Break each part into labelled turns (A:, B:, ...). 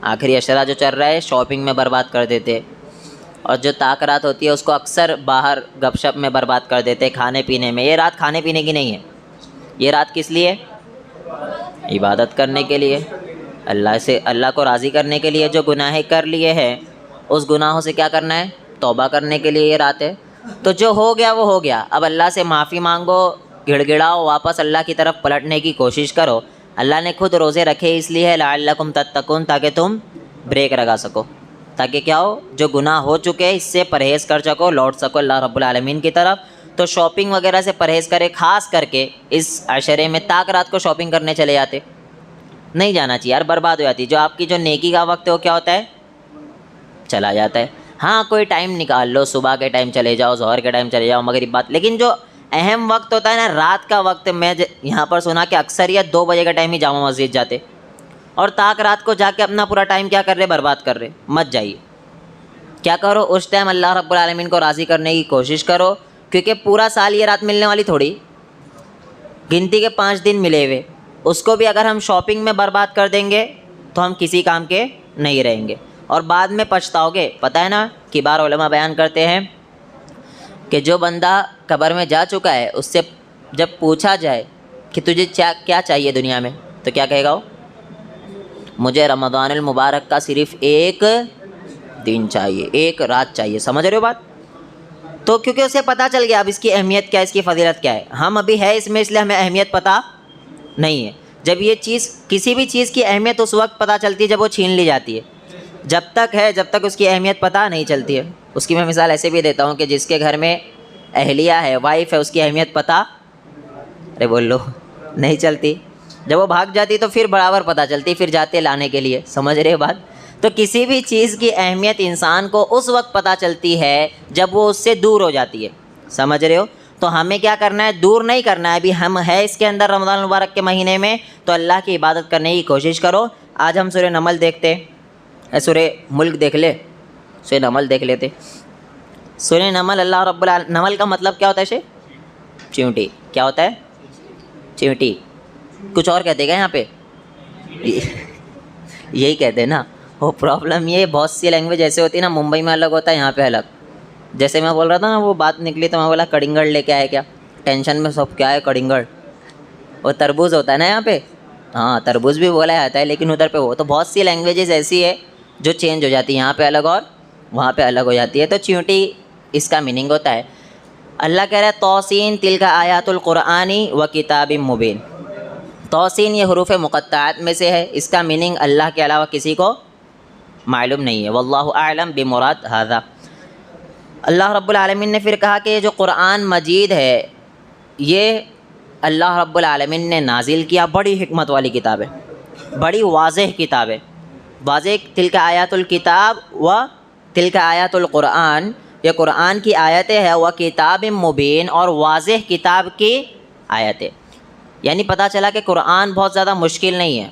A: آخری اشرا جو چل رہا ہے شاپنگ میں برباد کر دیتے، اور جو طاق رات ہوتی ہے اس کو اکثر باہر گپ شپ میں برباد کر دیتے، کھانے پینے میں۔ یہ رات کھانے پینے کی نہیں ہے، یہ رات کس لیے؟ عبادت کرنے کے لیے، اللہ کو راضی کرنے کے لیے۔ جو گناہ کر لیے ہیں اس گناہوں سے کیا کرنا ہے؟ توبہ کرنے کے لیے یہ رات ہے۔ تو جو ہو گیا وہ ہو گیا، اب اللہ سے معافی مانگو، گڑ گڑاؤ، واپس اللہ کی طرف پلٹنے کی کوشش کرو۔ اللہ نے خود روزے رکھے اس لیے لعلکم تتقون، تاکہ تم بریک لگا سکو، تاکہ کیا ہو، جو گناہ ہو چکے اس سے پرہیز کر سکو، لوٹ سکو اللہ رب العالمین کی طرف۔ تو شاپنگ وغیرہ سے پرہیز کرے، خاص کر کے اس عشرے میں طاق رات کو شاپنگ کرنے چلے جاتے، نہیں جانا چاہیے یار، برباد ہو جاتی۔ جو آپ کی جو نیکی کا وقت ہے وہ کیا ہوتا ہے؟ چلا جاتا ہے۔ ہاں کوئی ٹائم نکال لو، صبح کے ٹائم چلے جاؤ، ظہر کے ٹائم چلے جاؤ، مغرب بعد، لیکن جو اہم وقت ہوتا ہے نا رات کا وقت، میں یہاں پر سنا کہ اکثریت 2 بجے کا ٹائم ہی جامع مسجد جاتے، اور طاق رات کو جا کے اپنا پورا ٹائم کیا کر رہے؟ برباد کر رہے۔ مت جائیے، کیا کرو اس ٹائم اللہ رب العالمین کو راضی کرنے کی کوشش کرو، کیونکہ پورا سال یہ رات ملنے والی تھوڑی، گنتی کے 5 دن ملے ہوئے، اس کو بھی اگر ہم شاپنگ میں برباد کر دیں گے تو ہم کسی کام کے نہیں رہیں گے، اور بعد میں پچھتاؤ گے۔ پتہ ہے نا، کبار علماء بیان کرتے ہیں کہ جو بندہ قبر میں جا چکا ہے اس سے جب پوچھا جائے کہ تجھے کیا چاہیے دنیا میں، تو کیا کہے گا وہ؟ مجھے رمضان المبارک کا صرف ایک دن چاہیے، ایک رات چاہیے۔ سمجھ رہے ہو بات؟ تو کیونکہ اسے پتہ چل گیا اب اس کی اہمیت کیا ہے، اس کی فضیلت کیا ہے۔ ہم ابھی ہے اس میں، اس لیے ہمیں اہمیت پتہ نہیں ہے۔ جب یہ چیز، کسی بھی چیز کی اہمیت اس وقت پتہ چلتی ہے جب وہ چھین لی جاتی ہے، جب تک ہے جب تک اس کی اہمیت پتہ نہیں چلتی ہے۔ اس کی میں مثال ایسے بھی دیتا ہوں کہ جس کے گھر میں اہلیہ ہے، وائف ہے، اس کی اہمیت پتہ بولو نہیں چلتی، جب وہ بھاگ جاتی تو پھر برابر پتہ چلتی، پھر جاتے لانے کے لیے۔ سمجھ رہے بات؟ تو کسی بھی چیز کی اہمیت انسان کو اس وقت پتہ چلتی ہے جب وہ اس سے دور ہو جاتی ہے۔ سمجھ رہے ہو؟ تو ہمیں کیا کرنا ہے؟ دور نہیں کرنا ہے، ابھی ہم ہے اس کے اندر رمضان المبارک کے مہینے میں، تو اللہ کی عبادت کرنے کی کوشش کرو۔ آج ہم سورہ نمل دیکھتے، سورہ ملک دیکھ لے، سورہ نمل دیکھ لیتے۔ سورہ نمل، اللہ رب نمل کا مطلب کیا ہوتا ہے؟ چیونٹی۔ کیا ہوتا ہے؟ چیونٹی۔ کچھ اور کہتے ہیں کیا یہاں پہ؟ یہی کہتے ہیں نا۔ وہ پرابلم یہ بہت سی لینگویج ایسے ہوتی ہے نا، ممبئی میں الگ ہوتا ہے، یہاں پہ الگ۔ جیسے میں بول رہا تھا نا، وہ بات نکلی تو میں بولا کڑنگڑ لے کے آئے کیا؟ ٹینشن میں سب کیا ہے؟ کڑنگڑ، وہ تربوز ہوتا ہے نا یہاں پہ۔ ہاں تربوز بھی بولا جاتا ہے، لیکن ادھر پہ وہ تو بہت سی لینگویجز ایسی ہے جو چینج ہو جاتی ہے، یہاں پہ الگ اور وہاں پہ الگ ہو جاتی ہے۔ تو چیونٹی اس کا میننگ ہوتا ہے۔ اللہ کہہ رہا ہے توسین تلک آیات القرآن و کتاب مبین۔ توسین یہ حروف مقطعات میں سے ہے، اس کا میننگ اللہ کے علاوہ کسی کو معلوم نہیں ہے۔ واللہ اعلم بمراد ھذا۔ اللہ رب العالمین نے پھر کہا کہ یہ جو قرآن مجید ہے یہ اللہ رب العالمین نے نازل کیا، بڑی حکمت والی کتاب ہے، بڑی واضح کتاب ہے، واضح۔ تلک آیات الکتاب و تلک آیات القرآن، یہ قرآن کی آیتیں ہیں، وہ کتاب مبین، اور واضح کتاب کی آیتیں۔ یعنی پتہ چلا کہ قرآن بہت زیادہ مشکل نہیں ہے،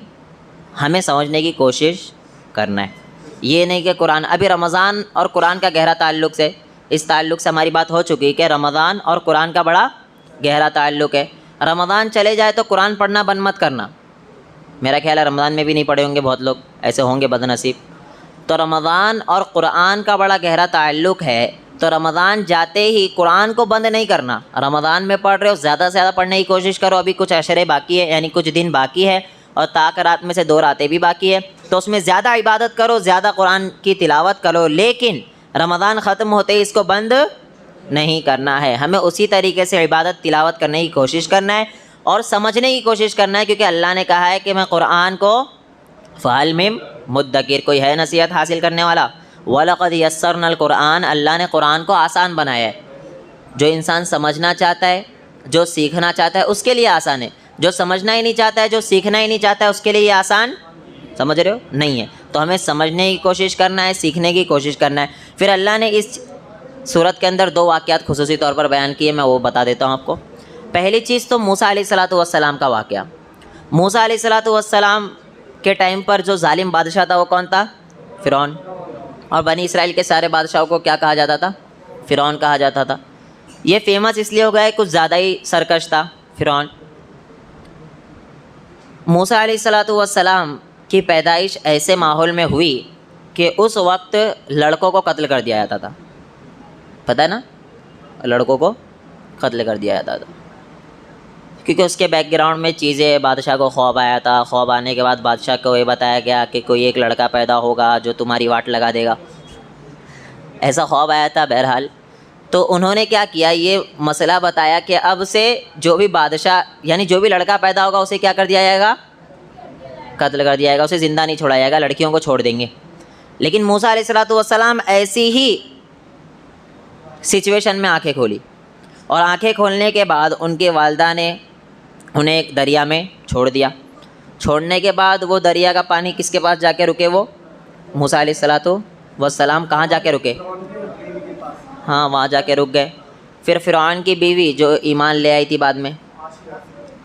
A: ہمیں سمجھنے کی کوشش کرنا ہے۔ یہ نہیں کہ قرآن، ابھی رمضان اور قرآن کا گہرا تعلق ہے، اس تعلق سے ہماری بات ہو چکی کہ رمضان اور قرآن کا بڑا گہرا تعلق ہے۔ رمضان چلے جائے تو قرآن پڑھنا بند مت کرنا، میرا خیال ہے رمضان میں بھی نہیں پڑھے ہوں گے بہت لوگ، ایسے ہوں گے بد نصیب۔ تو رمضان اور قرآن کا بڑا گہرا تعلق ہے، تو رمضان جاتے ہی قرآن کو بند نہیں کرنا۔ رمضان میں پڑھ رہے ہو، زیادہ سے زیادہ پڑھنے کی کوشش کرو، ابھی کچھ عشرے باقی ہے، یعنی کچھ دن باقی ہے، اور طاق رات میں سے 2 راتیں بھی باقی ہے، تو اس میں زیادہ عبادت کرو، زیادہ قرآن کی تلاوت کرو، لیکن رمضان ختم ہوتے ہی اس کو بند نہیں کرنا ہے۔ ہمیں اسی طریقے سے عبادت تلاوت کرنے کی کوشش کرنا ہے اور سمجھنے کی کوشش کرنا ہے، کیونکہ اللہ نے کہا ہے کہ میں قرآن کو فَهَلْ مِن مُدَّكِرٍ، کوئی ہے نصیحت حاصل کرنے والا؟ وَلَقَدْ يَسَّرْنَا الْقُرْآنَ، اللہ نے قرآن کو آسان بنایا ہے۔ جو انسان سمجھنا چاہتا ہے، جو سیکھنا چاہتا ہے اس کے لیے آسان ہے، جو سمجھنا ہی نہیں چاہتا ہے، جو سیکھنا ہی نہیں چاہتا ہے، اس کے لیے یہ آسان سمجھ رہے ہو نہیں ہے۔ تو ہمیں سمجھنے کی کوشش کرنا ہے، سیکھنے کی کوشش کرنا ہے۔ پھر اللہ نے اس سورت کے اندر 2 واقعات خصوصی طور پر بیان کیے، میں وہ بتا دیتا ہوں آپ کو۔ پہلی چیز تو موسیٰ علیہ السلام کا واقعہ۔ موسیٰ علیہ السلام کے ٹائم پر جو ظالم بادشاہ تھا وہ کون تھا؟ فرعون۔ اور بنی اسرائیل کے سارے بادشاہوں کو کیا کہا جاتا تھا؟ فرعون کہا جاتا تھا۔ یہ فیمس اس لیے ہو گیا ہے کچھ زیادہ ہی سرکش تھا فرعون۔ موسیٰ علیہ السلام کی پیدائش ایسے ماحول میں ہوئی کہ اس وقت لڑکوں کو قتل کر دیا جاتا تھا. پتہ ہے نا, لڑکوں کو قتل کر دیا جاتا تھا کیونکہ اس کے بیک گراؤنڈ میں چیزیں, بادشاہ کو خواب آیا تھا, خواب آنے کے بعد بادشاہ کو یہ بتایا گیا کہ کوئی ایک لڑکا پیدا ہوگا جو تمہاری واٹ لگا دے گا, ایسا خواب آیا تھا. بہرحال تو انہوں نے کیا کیا, یہ مسئلہ بتایا کہ اب سے جو بھی بادشاہ یعنی جو بھی لڑکا پیدا ہوگا اسے کیا کر دیا جائے گا, قتل کر دیا جائے گا, اسے زندہ نہیں چھوڑا جائے گا, لڑکیوں کو چھوڑ دیں گے. لیکن موسیٰ علیہ الصلوۃ والسلام ایسی ہی سچویشن میں آنکھیں کھولی, اور آنکھیں کھولنے کے بعد ان کے والدہ نے انہیں ایک دریا میں چھوڑ دیا. چھوڑنے کے بعد وہ دریا کا پانی کس کے پاس جا کے رکے, وہ موسیٰ علیہ الصلوۃ والسلام کہاں جا کے رکے, ہاں وہاں جا کے رک گئے. پھر فرعون کی بیوی جو ایمان لے آئی تھی بعد میں,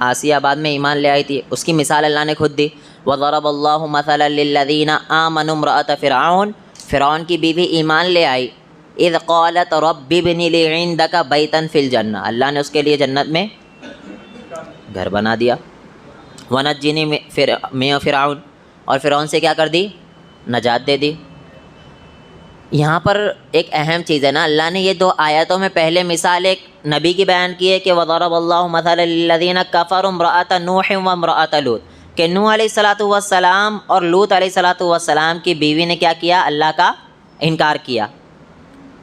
A: آسیہ بعد میں ایمان لے آئی تھی, اس کی مثال اللہ نے خود دی. وَضَرَبَ اللَّهُ مَثَلًا لِّلَّذِينَ آمَنُوا امْرَأَتَ فِرْعَوْنَ, فرعون کی بیوی ایمان لے آئی. اِذْ قَالَتْ رَبِّ ابْنِ لِي عِندَكَ بَيْتًا فِي الْجَنَّةِ, اللہ نے اس کے لیے جنت میں گھر بنا دیا. وَنَجِّنِي مِن فِرْعَوْنَ, اور فرعون سے کیا کر دی, نجات دے دی. یہاں پر ایک اہم چیز ہے نا, اللہ نے یہ 2 آیتوں میں پہلے مثال ایک نبی کی بیان کی ہے کہ وَضَرَبَ اللَّهُ مَثَلًا لِّلَّذِينَ كَفَرُوا امْرَأَتَ نُوحٍ وَامْرَأَتَ لُوط, کہ نوح علیہ الصلوۃ والسلام اور لوط علیہ الصلوۃ والسلام کی بیوی نے کیا کیا, اللہ کا انکار کیا.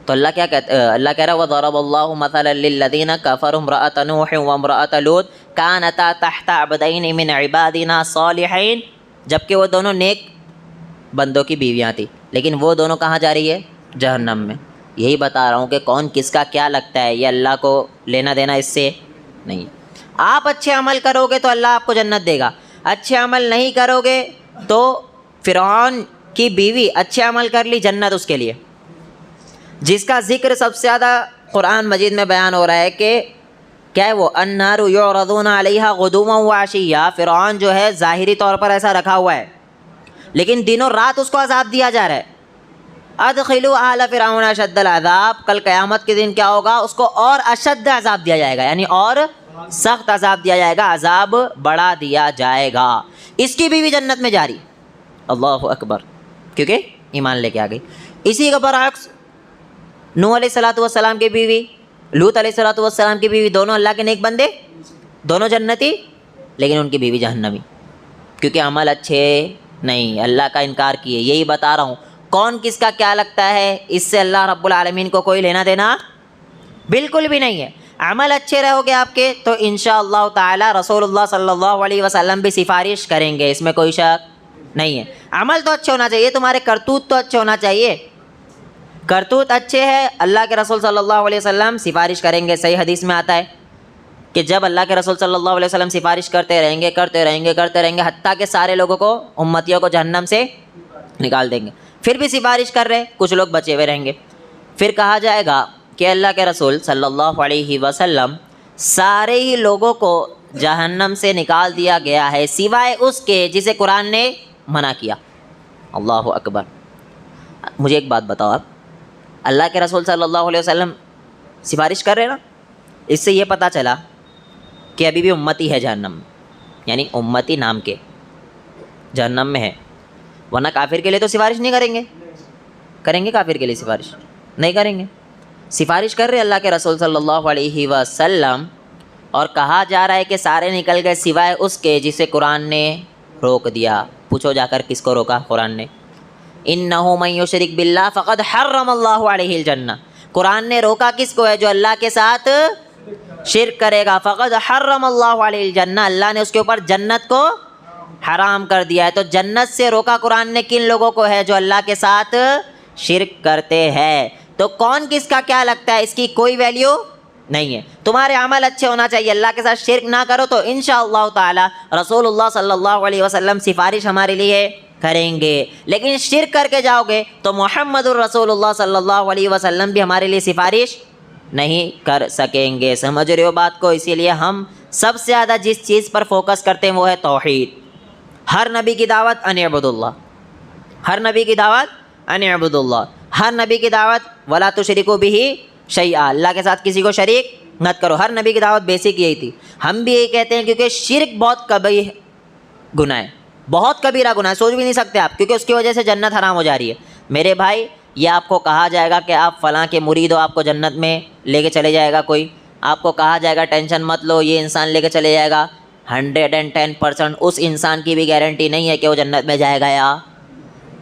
A: تو اللہ کیا کہتا ہے, اللہ کہہ رہا ہے وَضَرَبَ اللَّهُ مَثَلًا لِّلَّذِينَ كَفَرُوا امْرَأَتَ نُوحٍ وَامْرَأَتَ لُوط كَانَتَا تَحْتَ عَبْدَيْنِ مِنْ عِبَادِنَا صَالِحَيْنِ, جبکہ وہ دونوں نیک بندوں کی بیویاں تھیں, لیکن وہ دونوں کہاں جا رہی ہے, جہنم میں. یہی بتا رہا ہوں کہ کون کس کا کیا لگتا ہے, یہ اللہ کو لینا دینا اس سے نہیں. آپ اچھے عمل کرو گے تو اللہ آپ کو جنت دے گا, اچھے عمل نہیں کرو گے تو فرعون کی بیوی اچھے عمل کر لی, جنت اس کے لیے. جس کا ذکر سب سے زیادہ قرآن مجید میں بیان ہو رہا ہے کہ کیا ہے وہ, النار یعرضون علیہا غدوا وعشیا. فرعون جو ہے ظاہری طور پر ایسا رکھا ہوا ہے, لیکن دنوں رات اس کو عذاب دیا جا رہا ہے. ادخلوا آل فرعون اشد العذاب, کل قیامت کے دن کیا ہوگا, اس کو اور اشد عذاب دیا جائے گا, یعنی اور سخت عذاب دیا جائے گا, عذاب بڑھا دیا جائے گا. اس کی بیوی جنت میں جاری, اللہ اکبر, کیونکہ ایمان لے کے آ گئی. اسی کے برعکس نوح علیہ الصلوۃ والسلام کی بیوی, لوط علیہ الصلوۃ والسلام کی بیوی, دونوں اللہ کے نیک بندے, دونوں جنتی, لیکن ان کی بیوی جہنمی, کیونکہ عمل اچھے نہیں, اللہ کا انکار کیے. یہی بتا رہا ہوں کون کس کا کیا لگتا ہے, اس سے اللہ رب العالمین کو کوئی لینا دینا بالکل بھی نہیں ہے. عمل اچھے رہو گے آپ کے تو انشاءاللہ تعالی رسول اللہ صلی اللہ علیہ وسلم بھی سفارش کریں گے, اس میں کوئی شک نہیں ہے. عمل تو اچھے ہونا چاہیے, تمہارے کرتوت تو اچھے ہونا چاہیے. کرتوت اچھے ہے, اللہ کے رسول صلی اللہ علیہ وسلم سفارش کریں گے. صحیح حدیث میں آتا ہے کہ جب اللہ کے رسول صلی اللہ علیہ وسلم سفارش کرتے رہیں گے کرتے رہیں گے کرتے رہیں گے حتیٰ کہ سارے لوگوں کو, امتیوں کو جہنم سے نکال دیں گے. پھر بھی سفارش کر رہے, کچھ لوگ بچے ہوئے رہیں گے. پھر کہا جائے گا کہ اللہ کے رسول صلی اللہ علیہ وسلم سارے ہی لوگوں کو جہنم سے نکال دیا گیا ہے سوائے اس کے جسے قرآن نے منع کیا. اللہ اکبر. مجھے ایک بات بتاؤ, آپ اللہ کے رسول صلی اللہ علیہ وسلم سفارش کر رہے نا, اس سے یہ پتہ چلا کہ ابھی بھی امتی ہے جہنم میں, یعنی امتی نام کے جہنم میں ہے, ورنہ کافر کے لیے تو سفارش نہیں کریں گے. کریں گے کافر کے لیے سفارش؟ نہیں کریں گے. سفارش کر رہے اللہ کے رسول صلی اللہ علیہ وسلم, اور کہا جا رہا ہے کہ سارے نکل گئے سوائے اس کے جسے قرآن نے روک دیا. پوچھو جا کر کس کو روکا قرآن نے؟ انہ من یشرک باللہ فقد حرم اللہ علیہ الجنہ. قرآن نے روکا کس کو ہے؟ جو اللہ کے ساتھ شرک کرے گا. فقد حرم اللہ علیہ الجنہ, اللہ نے اس کے اوپر جنت کو حرام کر دیا ہے. تو جنت سے روکا قرآن نے کن لوگوں کو ہے؟ جو اللہ کے ساتھ شرک کرتے ہیں. تو کون کس کا کیا لگتا ہے, اس کی کوئی ویلیو نہیں ہے. تمہارے عمل اچھے ہونا چاہیے, اللہ کے ساتھ شرک نہ کرو, تو انشاءاللہ تعالی رسول اللہ صلی اللہ علیہ وسلم سفارش ہمارے لیے کریں گے. لیکن شرک کر کے جاؤ گے تو محمد الرسول اللہ صلی اللہ علیہ وسلم بھی ہمارے لیے سفارش نہیں کر سکیں گے. سمجھ رہے ہو بات کو؟ اسی لیے ہم سب سے زیادہ جس چیز پر فوکس کرتے ہیں وہ ہے توحید. ہر نبی کی دعوت ان اعبدوا اللہ, ہر نبی کی دعوت ان اعبدوا اللہ, ہر نبی کی دعوت ولا تشرکوا بہ شیئا, اللہ کے ساتھ کسی کو شریک مت کرو. ہر نبی کی دعوت بیسک یہی تھی. ہم بھی یہی کہتے ہیں کیونکہ شرک بہت کبھی گناہ ہے, بہت کبیرہ گناہ ہے, سوچ بھی نہیں سکتے آپ, کیونکہ اس کی وجہ سے جنت حرام ہو جا رہی ہے. میرے بھائی یہ آپ کو کہا جائے گا کہ آپ فلاں کے مرید ہو, آپ کو جنت میں لے کے چلے جائے گا کوئی, آپ کو کہا جائے گا ٹینشن مت لو یہ انسان لے کے چلے جائے گا, 110% اس انسان کی بھی گارنٹی نہیں ہے کہ وہ جنت میں جائے گا یا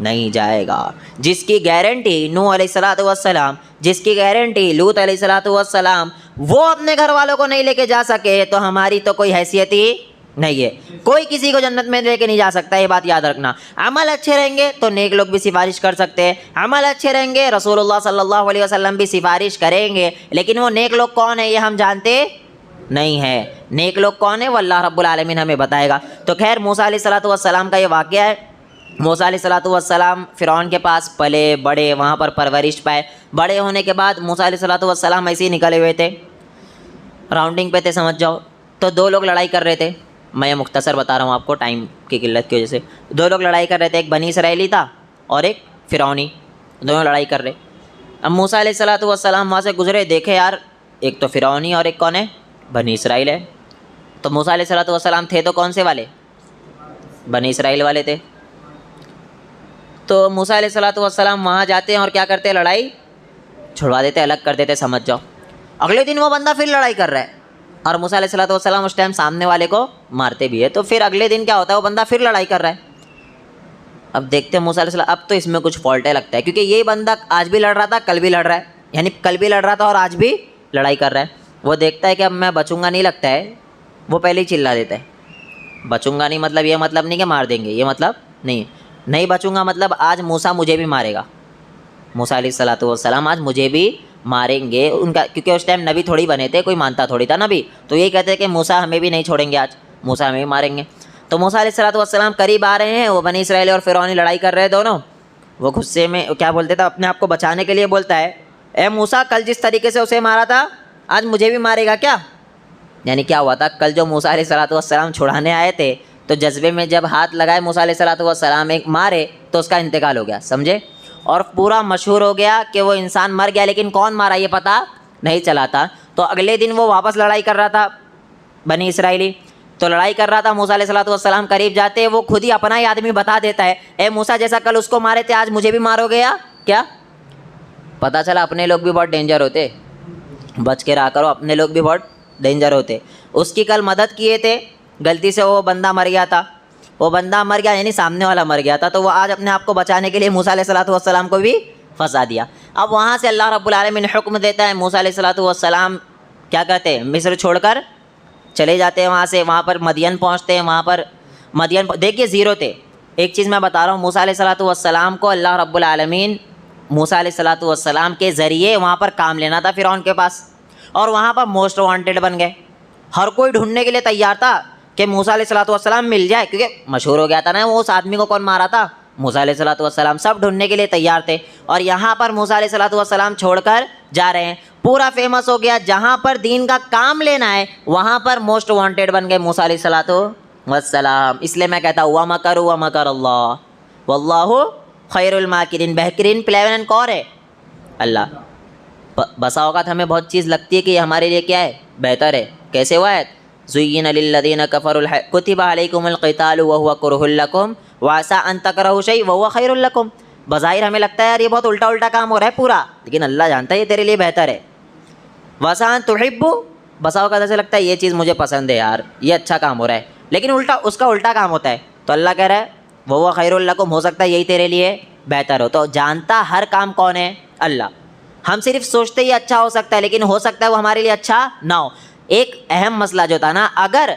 A: نہیں جائے گا. جس کی گارنٹی نوح علیہ الصلوۃ والسلام, جس کی گارنٹی لوط علیہ الصلوۃ والسلام, وہ اپنے گھر والوں کو نہیں لے کے جا سکے تو ہماری تو کوئی حیثیت ہی نہیں ہے. کوئی کسی کو جنت میں لے کے نہیں جا سکتا, یہ بات یاد رکھنا. عمل اچھے رہیں گے تو نیک لوگ بھی سفارش کر سکتے ہیں, عمل اچھے رہیں گے رسول اللہ صلی اللہ علیہ وسلم بھی سفارش کریں گے, لیکن وہ نیک لوگ کون ہیں یہ ہم جانتے نہیں ہے. نیک لوگ کون ہیں وہ اللہ رب العالمین ہمیں بتائے گا. تو خیر موسیٰ علیہ الصلوۃ والسلام کا یہ واقعہ ہے. موسیٰ علیہ الصلوۃ والسلام فرعون کے پاس پلے بڑے, وہاں پر پرورش پائے. بڑے ہونے کے بعد موسیٰ علیہ الصلوۃ والسلام ایسے ہی نکلے ہوئے تھے, راؤنڈنگ پہ تھے سمجھ جاؤ. تو دو لوگ لڑائی کر رہے تھے, میں مختصر بتا رہا ہوں آپ کو ٹائم کی قلت کی وجہ سے. دو لوگ لڑائی کر رہے تھے, ایک بنی اسرائیلی تھا اور ایک فرعونی, دونوں لڑائی کر رہے. اب موسیٰ علیہ الصلوۃ والسلام وہاں سے گزرے, دیکھے یار ایک تو فرعونی اور ایک کون ہے, بنی اسرائیل ہے. تو موسیٰ علیہ الصلوۃ والسلام تھے تو کون سے والے, بنی اسرائیل والے تھے. تو موسیٰ علیہ الصلوۃ والسلام وہاں جاتے ہیں اور کیا کرتے ہیں, لڑائی چھڑوا دیتے, الگ کر دیتے سمجھ جاؤ. اگلے دن وہ بندہ پھر لڑائی کر رہا ہے اور موسیٰ علیہ الصلوۃ والسلام اس ٹائم سامنے والے کو مارتے بھی ہے. تو پھر اگلے دن کیا ہوتا ہے, وہ بندہ پھر لڑائی کر رہا ہے. اب دیکھتے ہیں موسیٰ علیہ السلام, اب تو اس میں کچھ فالٹ ہے لگتا ہے, کیونکہ یہ بندہ آج بھی لڑ رہا تھا کل بھی لڑ رہا ہے, یعنی کل بھی لڑ رہا تھا اور آج بھی لڑائی کر رہا ہے. وہ دیکھتا ہے کہ اب میں بچوں گا نہیں لگتا ہے, وہ پہلے ہی چلا دیتا ہے. بچوں گا نہیں مطلب یہ مطلب نہیں کہ مار دیں گے, یہ مطلب نہیں بچوں گا مطلب آج موسیٰ مجھے بھی مارے گا, موسیٰ علیہ الصلوۃ والسلام آج مجھے بھی ماریں گے. ان کا کیونکہ اس ٹائم نبی تھوڑی بنے تھے, کوئی مانتا تھوڑی تھا نبی, تو یہی کہتے ہیں کہ موسیٰ ہمیں بھی نہیں چھوڑیں گے, آج موسیٰ ہمیں بھی ماریں گے. تو موسیٰ علیہ الصلوۃ والسلام قریب آ رہے ہیں, وہ بنی اسرائیل اور فرعونی لڑائی کر رہے ہیں دونوں. وہ غصے میں کیا بولتے تھے, اپنے آپ کو بچانے کے لیے بولتا ہے, اے موسیٰ کل جس طریقے سے اسے مارا تھا آج مجھے بھی مارے گا کیا. یعنی کیا ہوا تھا, کل جو موسیٰ علیہ الصلوۃ والسلام چھڑانے آئے تھے تو جذبے میں جب ہاتھ لگائے موسیٰ علیہ الصلوۃ والسلام ایک مارے تو اس کا انتقال ہو گیا, سمجھے. اور پورا مشہور ہو گیا کہ وہ انسان مر گیا, لیکن کون مارا یہ پتہ نہیں چلا تھا. تو اگلے دن وہ واپس لڑائی کر رہا تھا بنی اسرائیلی, تو لڑائی کر رہا تھا. موسیٰ علیہ الصلوۃ والسلام قریب جاتے, وہ خود ہی اپنا ہی آدمی بتا دیتا ہے, اے موسیٰ جیسا کل اس کو مارے تھے آج مجھے بھی مارو گے کیا. پتہ چلا اپنے لوگ بھی بہت ڈینجر ہوتے, بچ کے رہا کرو, اپنے لوگ بھی بہت ڈینجر ہوتے. اس کی کل مدد کیے تھے, غلطی سے وہ بندہ مر گیا تھا, وہ بندہ مر گیا یعنی سامنے والا مر گیا تھا, تو وہ آج اپنے آپ کو بچانے کے لیے موسیٰ علیہ الصلوۃ والسلام کو بھی پھنسا دیا. اب وہاں سے اللہ رب العالمین حکم دیتا ہے, موسیٰ علیہ الصلوۃ والسلام کیا کہتے ہیں, مصر چھوڑ کر چلے جاتے ہیں وہاں سے. وہاں پر مدین پہنچتے ہیں, وہاں پر مدین دیکھیے زیرو تھے. ایک چیز میں بتا رہا ہوں, موسیٰ علیہ الصلوۃ والسلام کو اللہ رب العالمین موسیٰ علیہ الصلوۃ والسلام کے ذریعے وہاں پر کام لینا تھا فرعون کے پاس, اور وہاں پر موسٹ وانٹیڈ بن گئے. ہر کوئی ڈھونڈنے کے لیے تیار تھا کہ موسیٰ علیہ الصلوۃ والسلام مل جائے, کیونکہ مشہور ہو گیا تھا نا وہ اس آدمی کو کون مارا تھا, موسیٰ علیہ الصلوۃ والسلام. سب ڈھونڈنے کے لیے تیار تھے, اور یہاں پر موسیٰ علیہ الصلوۃ والسلام چھوڑ کر جا رہے ہیں. پورا فیمس ہو گیا, جہاں پر دین کا کام لینا ہے وہاں پر موسٹ وانٹیڈ بن گئے موسیٰ علیہ الصلوۃ والسلام. اس لیے میں کہتا ہوں وَمَكَرُوا وَمَكَرَ اللَّهُ وَاللَّهُ خَيْرُ الْمَاكِرِينَ. بہترین پلیون کون ہے, اللہ. بسا اوقات ہمیں بہت چیز لگتی ہے کہ یہ ہمارے لیے کیا ہے, بہتر ہے. کیسے ہوا ہے, زُيِّنَ لِلَّذِينَ كَفَرُوا كُتِبَ عَلَيْكُمُ الْقِتَالُ وَهُوَ كُرْهٌ لَكُمْ وَعَسَىٰ أَن تَكْرَهُوا شَيْئًا وَهُوَ خَيْرٌ لَكُمْ. بظاہر ہمیں لگتا ہے یار یہ بہت الٹا کام ہو رہا ہے پورا, لیکن اللہ جانتا ہے یہ تیرے لیے بہتر ہے. وَعَسَىٰ أَن تُحِبُّوا, بسا اوقات ایسے لگتا ہے یہ چیز مجھے پسند ہے یار, یہ اچھا کام ہو رہا ہے, لیکن اس کا الٹا کام ہوتا ہے. تو اللہ کہہ رہا ہے وَهُوَ خَيْرٌ لَكُمْ, ہو سکتا ہے یہی تیرے لیے بہتر ہو. تو جانتا ہر کام کون ہے, اللہ. ہم صرف سوچتے یہ اچھا ہو سکتا ہے, لیکن ہو سکتا ہے وہ ہمارے لیے اچھا نہ ہو. ایک اہم مسئلہ جو تھا نا, اگر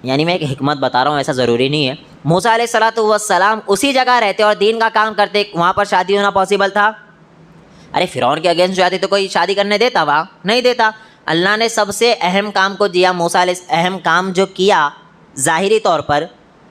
A: یعنی میں ایک حکمت بتا رہا ہوں, ایسا ضروری نہیں ہے, موسیٰ علیہ الصلوۃ والسلام اسی جگہ رہتے اور دین کا کام کرتے, وہاں پر شادی ہونا پاسبل تھا. ارے فرعون کے اگینسٹ جاتے تو کوئی شادی کرنے دیتا, وہاں نہیں دیتا. اللہ نے سب سے اہم کام کو دیا, موسیٰ علیہ اہم کام جو کیا ظاہری طور پر,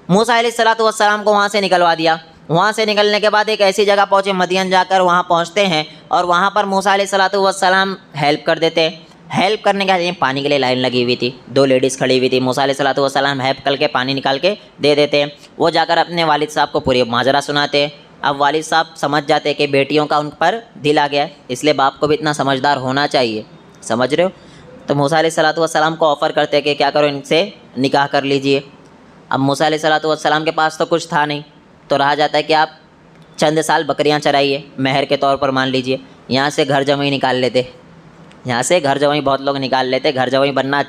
A: موسیٰ علیہ الصلوۃ والسلام کو وہاں سے نکلوا دیا. وہاں سے نکلنے کے بعد ایک ایسی جگہ پہنچے, مدین جا کر وہاں پہنچتے ہیں, اور وہاں پر موسیٰ علیہ الصلوۃ والسلام ہیلپ کر دیتے. ہیلپ کرنے کے بعد پانی کے لیے لائن لگی ہوئی تھی, دو لیڈیز کھڑی ہوئی تھی, موسیٰ علیہ الصلوۃ والسلام ہیلپ کر کے پانی نکال کے دے دیتے. وہ جا کر اپنے والد صاحب کو پوری ماجرا سناتے. اب والد صاحب سمجھ جاتے کہ بیٹیوں کا ان پر دل آ گیا, اس لیے باپ کو بھی اتنا سمجھدار ہونا چاہیے, سمجھ رہے ہو. تو موسیٰ علیہ الصلوۃ والسلام کو آفر کرتے کہ کیا کرو ان سے نکاح کر لیجئے. اب موسیٰ علیہ السلام کے پاس تو کچھ تھا نہیں، تو رہا جاتا ہے کہ آپ چند سال بکریاں چرائیے مہر کے طور پر، مان لیجئے یہاں سے گھر جمعی نکال لیتے، یہاں سے گھر جمعی بہت لوگ نکال لیتے، گھر جمعی بننا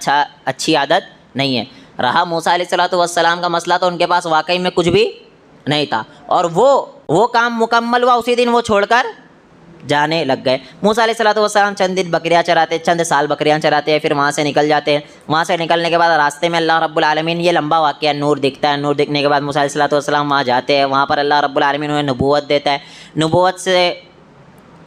A: اچھی عادت نہیں ہے۔ رہا موسیٰ علیہ السلام کا مسئلہ، تو ان کے پاس واقعی میں کچھ بھی نہیں تھا، اور وہ کام مکمل ہوا اسی دن وہ چھوڑ کر جانے لگ گئے۔ موسیٰ علیہ السلام چند دن بکریاں چراتے، چند سال بکریاں چراتے ہیں، پھر وہاں سے نکل جاتے ہیں۔ وہاں سے نکلنے کے بعد راستے میں اللہ رب العالمین، یہ لمبا واقعہ، نور دکھتا ہے، نور دکھنے کے بعد موسیٰ علیہ السلام وہاں جاتے ہیں، وہاں پر اللہ رب العالمین انہیں نبوت دیتا ہے، نبوت سے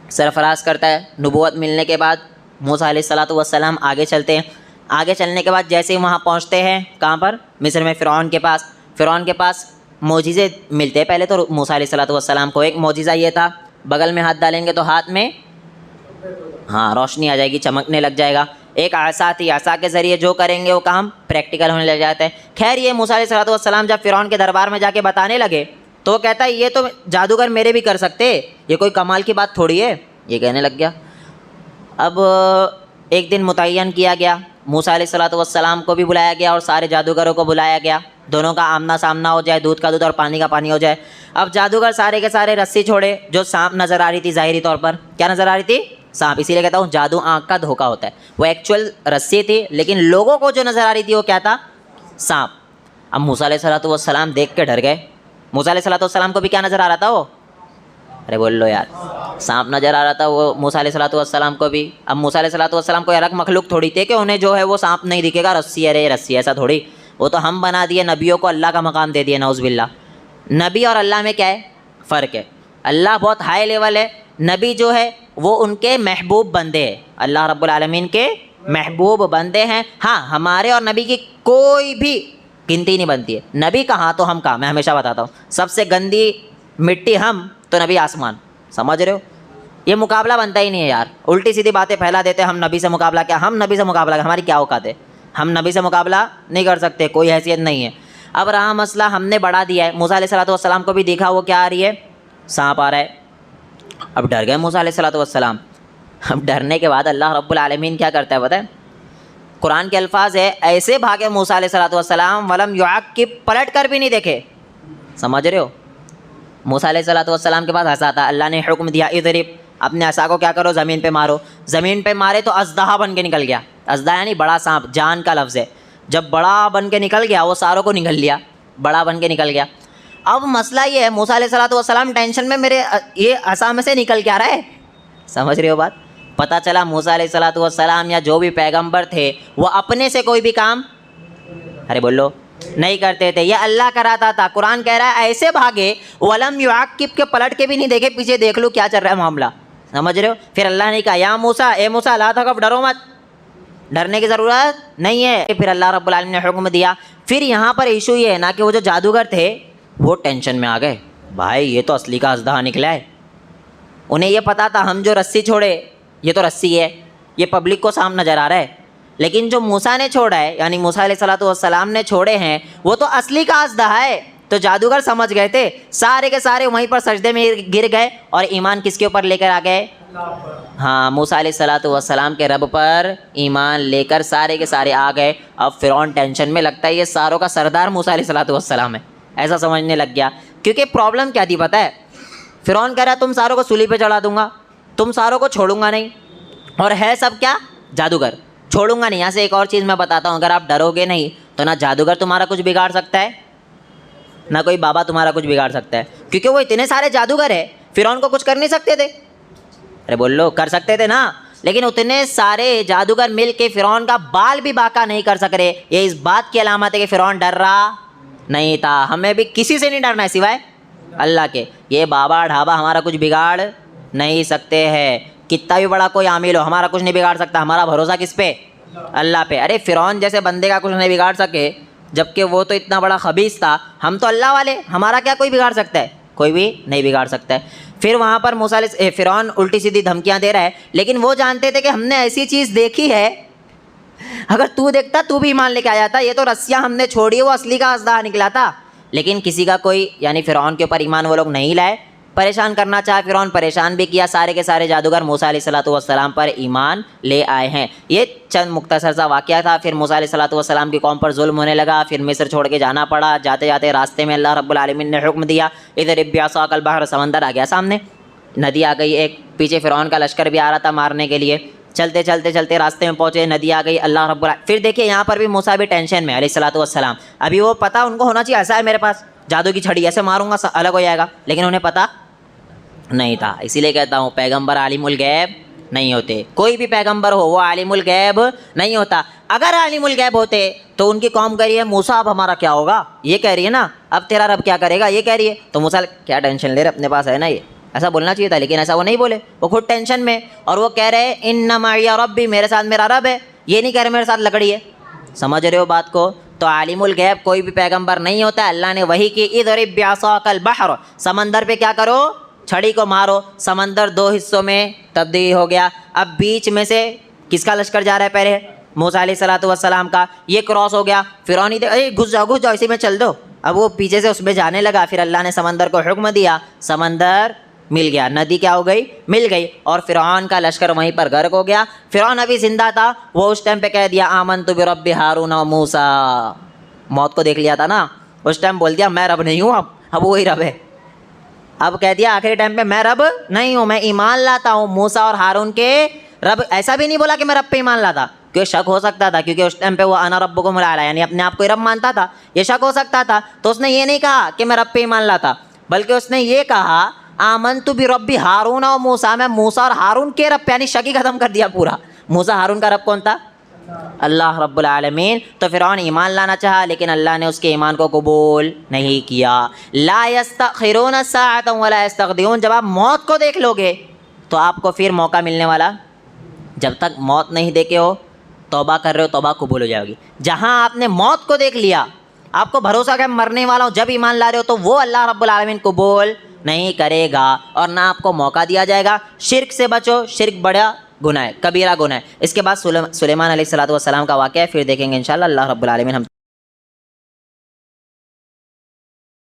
A: سرفراز کرتا ہے۔ نبوت ملنے کے بعد موسیٰ علیہ السلام آگے چلتے ہیں۔ آگے چلنے کے بعد جیسے ہی وہاں پہنچتے ہیں، کہاں پر؟ مصر میں فرعون کے پاس معجزے ملتے ہیں۔ پہلے تو موسیٰ علیہ السلام کو ایک معجزہ یہ تھا، بغل میں ہاتھ ڈالیں گے تو ہاتھ میں روشنی آ جائے گی، چمکنے لگ جائے گا۔ ایک عصا تھی، عصا کے ذریعے جو کریں گے وہ کام پریکٹیکل ہونے لگ جاتا ہے۔ خیر یہ موسیٰ علیہ السلام جب فرعون کے دربار میں جا کے بتانے لگے تو وہ کہتا ہے یہ تو جادوگر میرے بھی کر سکتے، یہ کوئی کمال کی بات تھوڑی ہے، یہ کہنے لگ گیا۔ اب ایک دن متعین کیا گیا، موسیٰ علیہ السلام کو بھی بلایا گیا اور سارے جادوگروں کو بلایا گیا، دونوں کا آمنا سامنا ہو جائے، دودھ کا دودھ اور پانی کا پانی ہو جائے۔ اب جادوگر سارے کے سارے رسی چھوڑے، جو سانپ نظر آ رہی تھی ظاہری طور پر، کیا نظر آ رہی تھی؟ سانپ۔ اسی لیے کہتا ہوں جادو آنکھ کا دھوکہ ہوتا ہے، وہ ایکچوئل رسی تھی لیکن لوگوں کو جو نظر آ رہی تھی وہ کیا تھا؟ سانپ۔ اب موسیٰ علیہ السلام دیکھ کے ڈر گئے۔ موسیٰ علیہ السلام کو بھی کیا نظر آ رہا تھا؟ وہ ارے بول لو یار، سانپ نظر آ رہا تھا وہ موسیٰ علیہ السلام کو بھی۔ اب موسیٰ علیہ السلام کو الگ مخلوق تھوڑی تھے کہ انہیں جو ہے وہ سانپ نہیں دکھے گا، رسی ارے رسی، ایسا تھوڑی، وہ تو ہم بنا دیے، نبیوں کو اللہ کا مقام دے دیے، نعوذ باللہ۔ نبی اور اللہ میں کیا ہے؟ فرق ہے۔ اللہ بہت ہائی لیول ہے، نبی جو ہے وہ ان کے محبوب بندے ہیں، اللہ رب العالمین کے محبوب بندے ہیں۔ ہاں ہمارے اور نبی کی کوئی بھی گنتی نہیں بنتی ہے، نبی کہاں تو ہم کہاں، میں ہمیشہ بتاتا ہوں، سب سے گندی مٹی ہم تو نبی آسمان، سمجھ رہے ہو؟ یہ مقابلہ بنتا ہی نہیں ہے یار، الٹی سیدھی باتیں پھیلا دیتے ہیں، ہم نبی سے مقابلہ کیا، ہم نبی سے مقابلہ، ہماری کیا اوقات ہے، ہم نبی سے مقابلہ نہیں کر سکتے، کوئی حیثیت نہیں ہے۔ اب رہا مسئلہ ہم نے بڑھا دیا ہے، موسیٰ علیہ السلام کو بھی دیکھا وہ کیا آ رہی ہے؟ سانپ آ رہا ہے۔ اب ڈر گئے موسیٰ علیہ السلام۔ اب ڈرنے کے بعد اللہ رب العالمین کیا کرتا ہے پتہ ہے؟ قرآن کے الفاظ ہے، ایسے بھاگے موسیٰ علیہ السلام، ولم یعقب، پلٹ کر بھی نہیں دیکھے، سمجھ رہے ہو؟ موسیٰ علیہ السلام کے پاس عصا تھا، اللہ نے حکم دیا اضرب، اپنے عصا کو کیا کرو؟ زمین پہ مارو۔ زمین پہ مارے تو اژدہا بن کے نکل گیا، اژدہا یعنی بڑا سانپ، جان کا لفظ ہے، جب بڑا بن کے نکل گیا وہ ساروں کو نگل لیا، بڑا بن کے نکل گیا۔ اب مسئلہ یہ ہے، موسیٰ علیہ السلام ٹینشن میں، میرے یہ عصا میں سے نکل کیا رہا ہے، سمجھ رہے ہو بات؟ پتہ چلا موسیٰ علیہ السلام یا جو بھی پیغمبر تھے وہ اپنے سے کوئی بھی کام، ارے بولو، نہیں کرتے تھے، یہ اللہ کراتا تھا۔ قرآن کہہ رہا ہے ایسے بھاگے ولم یعقب، کے پلٹ کے بھی نہیں دیکھے پیچھے، دیکھ لو کیا چل رہا ہے معاملہ، سمجھ رہے ہو؟ پھر اللہ نے کہا یا موسیٰ، اے موسیٰ لا تخف، ڈرو مت، ڈرنے کی ضرورت نہیں ہے۔ پھر اللہ رب العالمین نے حکم دیا۔ پھر یہاں پر ایشو یہ ہے نا کہ وہ جو جادوگر تھے وہ ٹینشن میں آ گئے، بھائی یہ تو اصلی کا اژدہا نکلا ہے۔ انہیں یہ پتا تھا ہم جو رسی چھوڑے یہ تو رسی ہے، یہ پبلک کو سامنے نظر آ رہا ہے، لیکن جو موسیٰ نے چھوڑا ہے، یعنی موسیٰ علیہ السلام نے چھوڑے ہیں، وہ تو اصلی کا اژدہا ہے۔ تو جادوگر سمجھ گئے تھے، سارے کے سارے وہیں پر سجدے میں گر گئے، اور ایمان کس کے اوپر لے کر آ گئے؟ ہاں، موسیٰ علیہ السلام کے رب پر ایمان لے کر سارے کے سارے آ گئے۔ اب فرعون ٹینشن میں، لگتا ہے یہ ساروں کا سردار موسیٰ علیہ السلام ہے، ایسا سمجھنے لگ گیا۔ کیونکہ پرابلم کیا تھی پتہ ہے؟ فرعون کہہ رہا ہے تم ساروں کو سولی پہ چڑھا دوں گا، تم ساروں کو چھوڑوں گا نہیں، اور ہے سب کیا؟ جادوگر، چھوڑوں گا نہیں۔ یہاں سے ایک اور چیز میں بتاتا ہوں، اگر آپ ڈرو گے نہیں تو نہ جادوگر تمہارا کچھ بگاڑ سکتا ہے، نہ کوئی بابا تمہارا کچھ بگاڑ سکتا ہے، کیونکہ وہ اتنے سارے جادوگر ہیں، فرعون کو کچھ کر نہیں سکتے تھے؟ ارے بول لو، کر سکتے تھے نا، لیکن اتنے سارے جادوگر مل کے فرعون کا بال بھی باقا نہیں کر سک رہے۔ یہ اس بات کی علامت ہے کہ فرعون ڈر رہا نہیں تھا۔ ہمیں بھی کسی سے نہیں ڈرنا ہے سوائے اللہ کے، یہ بابا ڈھابا ہمارا کچھ بگاڑ نہیں سکتے ہیں، کتنا بھی بڑا کوئی عامل ہو ہمارا کچھ نہیں بگاڑ سکتا۔ ہمارا بھروسہ کس پہ؟ اللہ پہ۔ ارے فرعون جیسے بندے کا کچھ نہیں بگاڑ سکے، جبکہ وہ تو اتنا بڑا خبیث تھا، ہم تو اللہ والے، ہمارا کیا کوئی بگاڑ سکتا ہے؟ کوئی بھی نہیں بگاڑ سکتا ہے۔ پھر وہاں پر فرعون الٹی سیدھی دھمکیاں دے رہا ہے، لیکن وہ جانتے تھے کہ ہم نے ایسی چیز دیکھی ہے، اگر تو دیکھتا تو بھی ایمان لے کے آ جاتا، یہ تو رسیاں ہم نے چھوڑی، وہ اصلی کا اژدہا نکلا تھا۔ لیکن کسی کا کوئی، یعنی فرعون کے اوپر ایمان وہ لوگ نہیں لائے، پریشان کرنا چاہا فرعون، پریشان بھی کیا، سارے کے سارے جادوگر موسیٰ علیہ الصلوۃ والسلام پر ایمان لے آئے ہیں۔ یہ چند مختصر سا واقعہ تھا۔ پھر موسیٰ علیہ الصلوۃ والسلام کی قوم پر ظلم ہونے لگا، پھر مصر چھوڑ کے جانا پڑا، جاتے جاتے راستے میں اللہ رب العالمین نے حکم دیا اضرب بعصاک البحر، سمندر آ گیا سامنے، ندی آ گئی ایک، پیچھے فرعون کا لشکر بھی آ رہا تھا مارنے کے لیے، چلتے چلتے چلتے راستے میں پہنچے، ندی آ گئی، اللہ رب العالمین پھر دیکھیے یہاں پر بھی موسیٰ بھی ٹینشن میں علیہ الصلوۃ والسلام، ابھی وہ پتہ ان کو ہونا چاہیے ایسا ہے میرے پاس جادو کی چھڑی، ایسے ماروں گا الگ ہو جائے گا، لیکن انہیں پتہ نہیں تھا۔ اسی لیے کہتا ہوں پیغمبر عالم الغیب نہیں ہوتے، کوئی بھی پیغمبر ہو وہ عالم الغیب نہیں ہوتا۔ اگر عالم الغیب ہوتے تو ان کی قوم کہہ رہی ہے موسیٰ اب ہمارا کیا ہوگا، یہ کہہ رہی ہے نا اب تیرا رب کیا کرے گا، یہ کہہ رہی ہے، تو موسیٰ کیا ٹینشن لے رہے اپنے پاس ہے نا، یہ ایسا بولنا چاہیے تھا، لیکن ایسا وہ نہیں بولے، وہ خود ٹینشن میں، اور وہ کہہ رہے ان معی ربی، میرے ساتھ میرا رب ہے، یہ نہیں کہہ رہے میرے ساتھ لکڑی ہے۔ سمجھ رہے ہو بات کو؟ تو عالم الغیب کوئی بھی پیغمبر نہیں ہوتا۔ اللہ نے وحی کی اضرب بعصاک البحر، سمندر پہ کیا کرو، چھڑی کو مارو، سمندر دو حصوں میں تبدیل ہو گیا، اب بیچ میں سے کس کا لشکر جا رہا ہے، پہلے موسیٰ علیہ الصلوۃ والسلام کا، یہ کراس ہو گیا، فرعون گھس جاؤ اسی میں چل دو، اب وہ پیچھے سے اس میں جانے لگا، پھر اللہ نے سمندر کو حکم دیا، سمندر مل گیا، ندی کیا ہو گئی، مل گئی، اور فرعون کا لشکر وہیں پر غرق ہو گیا۔ فرعون ابھی زندہ تھا، وہ اس ٹائم پہ کہہ دیا آمنت برب ہارون و موسیٰ، موت کو دیکھ لیا تھا نا، اس ٹائم بول دیا میں رب نہیں ہوں، اب وہی رب ہے، اب کہہ دیا آخری ٹائم پہ میں رب نہیں ہوں، میں ایمان لاتا ہوں موسیٰ اور ہارون کے رب، ایسا بھی نہیں بولا کہ میں رب پہ ایمان لاتا، کیونکہ شک ہو سکتا تھا، کیونکہ اس ٹائم پہ وہ انا ربکم الاعلی یعنی اپنے آپ کو رب مانتا تھا، یہ شک ہو سکتا تھا، تو اس نے یہ نہیں کہا کہ میں رب پہ ایمان لاتا، بلکہ اس نے یہ کہا آمنت برب ہارون و موسیٰ، میں موسیٰ اور ہارون کے رب پہ، یعنی شک ہی ختم کر دیا پورا۔ موسیٰ ہارون کا رب کون تھا؟ اللہ رب العالمین۔ تو فرعون ایمان لانا چاہا لیکن اللہ نے اس کے ایمان کو قبول نہیں کیا۔ لا یستأخرون الساعة ولا یستقدمون، جب آپ موت کو دیکھ لو گے تو آپ کو پھر موقع ملنے والا، جب تک موت نہیں دیکھے ہو توبہ کر رہے ہو توبہ قبول ہو جائے گی، جہاں آپ نے موت کو دیکھ لیا آپ کو بھروسہ کہ مرنے والا ہوں، جب ایمان لا رہے ہو تو وہ اللہ رب العالمین قبول نہیں کرے گا اور نہ آپ کو موقع دیا جائے گا۔ شرک سے بچو، شرک بڑا گناہ ہے، کبیرہ گناہ ہے۔ اس کے بعد سلیمان علیہ الصلوۃ والسلام کا واقعہ ہے، پھر دیکھیں گے انشاءاللہ۔ اللہ رب العالمین ہم